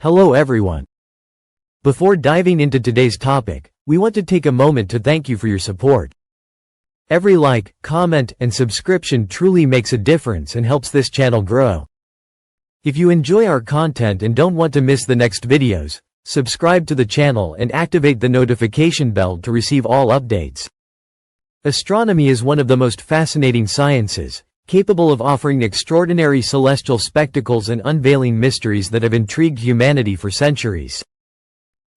Hello everyone. Before diving into today's topic, we want to take a moment to thank you for your support. Every like, comment, and subscription truly makes a difference and helps this channel grow. If you enjoy our content and don't want to miss the next videos, subscribe to the channel and activate the notification bell to receive all updates. Astronomy is one of the most fascinating sciences, capable of offering extraordinary celestial spectacles and unveiling mysteries that have intrigued humanity for centuries.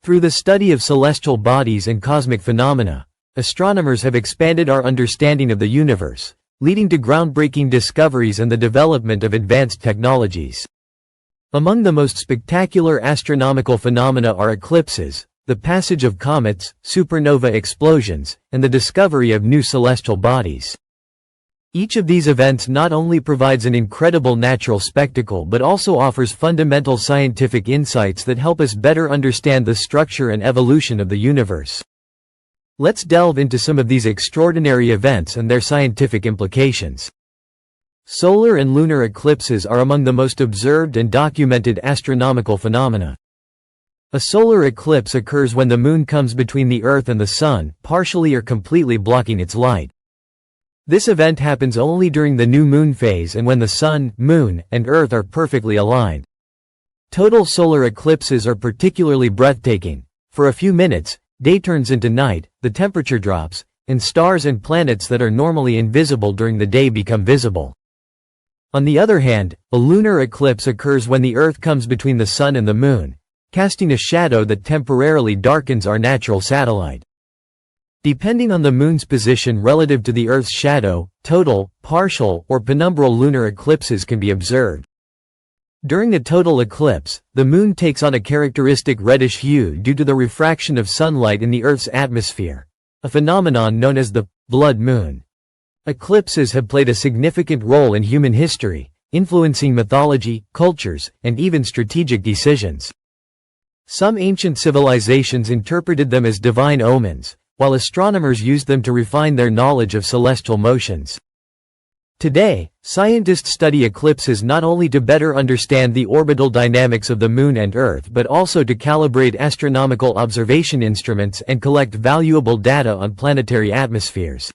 Through the study of celestial bodies and cosmic phenomena, astronomers have expanded our understanding of the universe, leading to groundbreaking discoveries and the development of advanced technologies. Among the most spectacular astronomical phenomena are eclipses, the passage of comets, supernova explosions, and the discovery of new celestial bodies. Each of these events not only provides an incredible natural spectacle but also offers fundamental scientific insights that help us better understand the structure and evolution of the universe. Let's delve into some of these extraordinary events and their scientific implications. Solar and lunar eclipses are among the most observed and documented astronomical phenomena. A solar eclipse occurs when the moon comes between the Earth and the Sun, partially or completely blocking its light. This event happens only during the new moon phase and when the Sun, Moon, and Earth are perfectly aligned. Total solar eclipses are particularly breathtaking. For a few minutes, day turns into night, the temperature drops, and stars and planets that are normally invisible during the day become visible. On the other hand, a lunar eclipse occurs when the Earth comes between the Sun and the Moon, casting a shadow that temporarily darkens our natural satellite. Depending on the Moon's position relative to the Earth's shadow, total, partial, or penumbral lunar eclipses can be observed. During a total eclipse, the Moon takes on a characteristic reddish hue due to the refraction of sunlight in the Earth's atmosphere, a phenomenon known as the blood moon. Eclipses have played a significant role in human history, influencing mythology, cultures, and even strategic decisions. Some ancient civilizations interpreted them as divine omens, while astronomers used them to refine their knowledge of celestial motions. Today, scientists study eclipses not only to better understand the orbital dynamics of the Moon and Earth but also to calibrate astronomical observation instruments and collect valuable data on planetary atmospheres.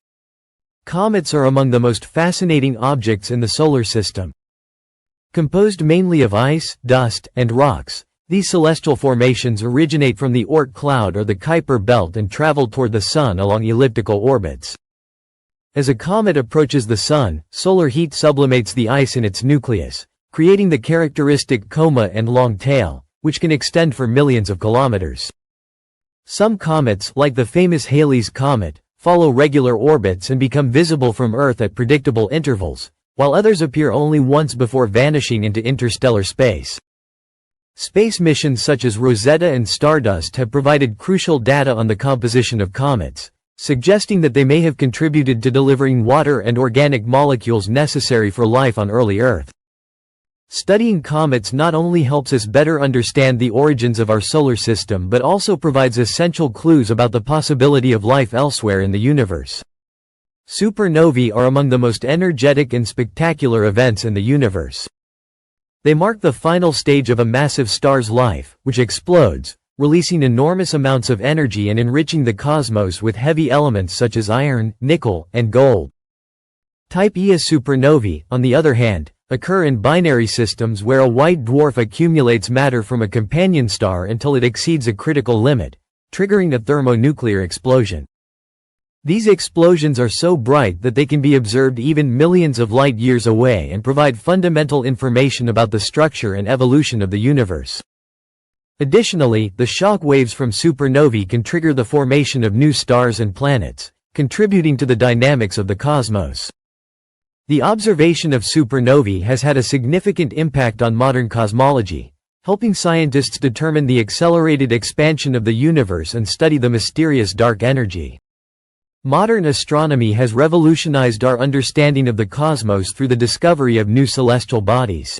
Comets are among the most fascinating objects in the solar system. Composed mainly of ice, dust, and rocks, these celestial formations originate from the Oort cloud or the Kuiper belt and travel toward the Sun along elliptical orbits. As a comet approaches the Sun, solar heat sublimates the ice in its nucleus, creating the characteristic coma and long tail, which can extend for millions of kilometers. Some comets, like the famous Halley's Comet, follow regular orbits and become visible from Earth at predictable intervals, while others appear only once before vanishing into interstellar space. Space missions such as Rosetta and Stardust have provided crucial data on the composition of comets, suggesting that they may have contributed to delivering water and organic molecules necessary for life on early Earth. Studying comets not only helps us better understand the origins of our solar system but also provides essential clues about the possibility of life elsewhere in the universe. Supernovae are among the most energetic and spectacular events in the universe. They mark the final stage of a massive star's life, which explodes, releasing enormous amounts of energy and enriching the cosmos with heavy elements such as iron, nickel, and gold. Type Ia supernovae, on the other hand, occur in binary systems where a white dwarf accumulates matter from a companion star until it exceeds a critical limit, triggering a thermonuclear explosion. These explosions are so bright that they can be observed even millions of light years away and provide fundamental information about the structure and evolution of the universe. Additionally, the shock waves from supernovae can trigger the formation of new stars and planets, contributing to the dynamics of the cosmos. The observation of supernovae has had a significant impact on modern cosmology, helping scientists determine the accelerated expansion of the universe and study the mysterious dark energy. Modern astronomy has revolutionized our understanding of the cosmos through the discovery of new celestial bodies.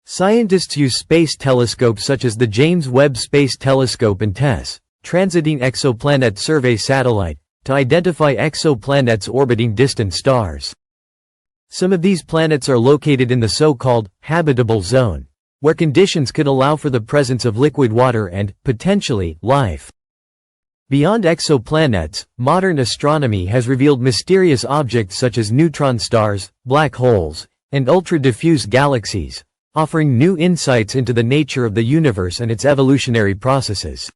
Scientists use space telescopes such as the James Webb Space Telescope and TESS, Transiting Exoplanet Survey Satellite, to identify exoplanets orbiting distant stars. Some of these planets are located in the so-called habitable zone, where conditions could allow for the presence of liquid water and, potentially, life. Beyond exoplanets, modern astronomy has revealed mysterious objects such as neutron stars, black holes, and ultra-diffuse galaxies, offering new insights into the nature of the universe and its evolutionary processes.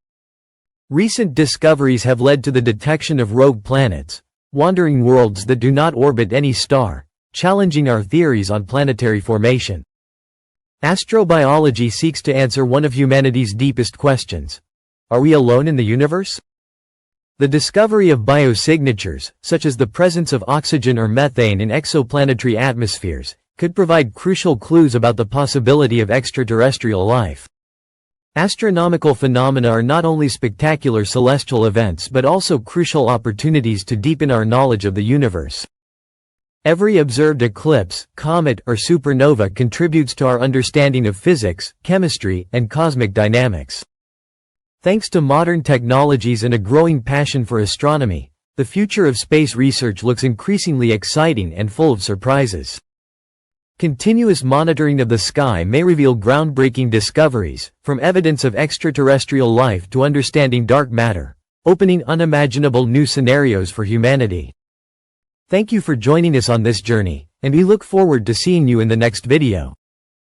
Recent discoveries have led to the detection of rogue planets, wandering worlds that do not orbit any star, challenging our theories on planetary formation. Astrobiology seeks to answer one of humanity's deepest questions. Are we alone in the universe? The discovery of biosignatures, such as the presence of oxygen or methane in exoplanetary atmospheres, could provide crucial clues about the possibility of extraterrestrial life. Astronomical phenomena are not only spectacular celestial events but also crucial opportunities to deepen our knowledge of the universe. Every observed eclipse, comet, or supernova contributes to our understanding of physics, chemistry, and cosmic dynamics. Thanks to modern technologies and a growing passion for astronomy, the future of space research looks increasingly exciting and full of surprises. Continuous monitoring of the sky may reveal groundbreaking discoveries, from evidence of extraterrestrial life to understanding dark matter, opening unimaginable new scenarios for humanity. Thank you for joining us on this journey, and we look forward to seeing you in the next video.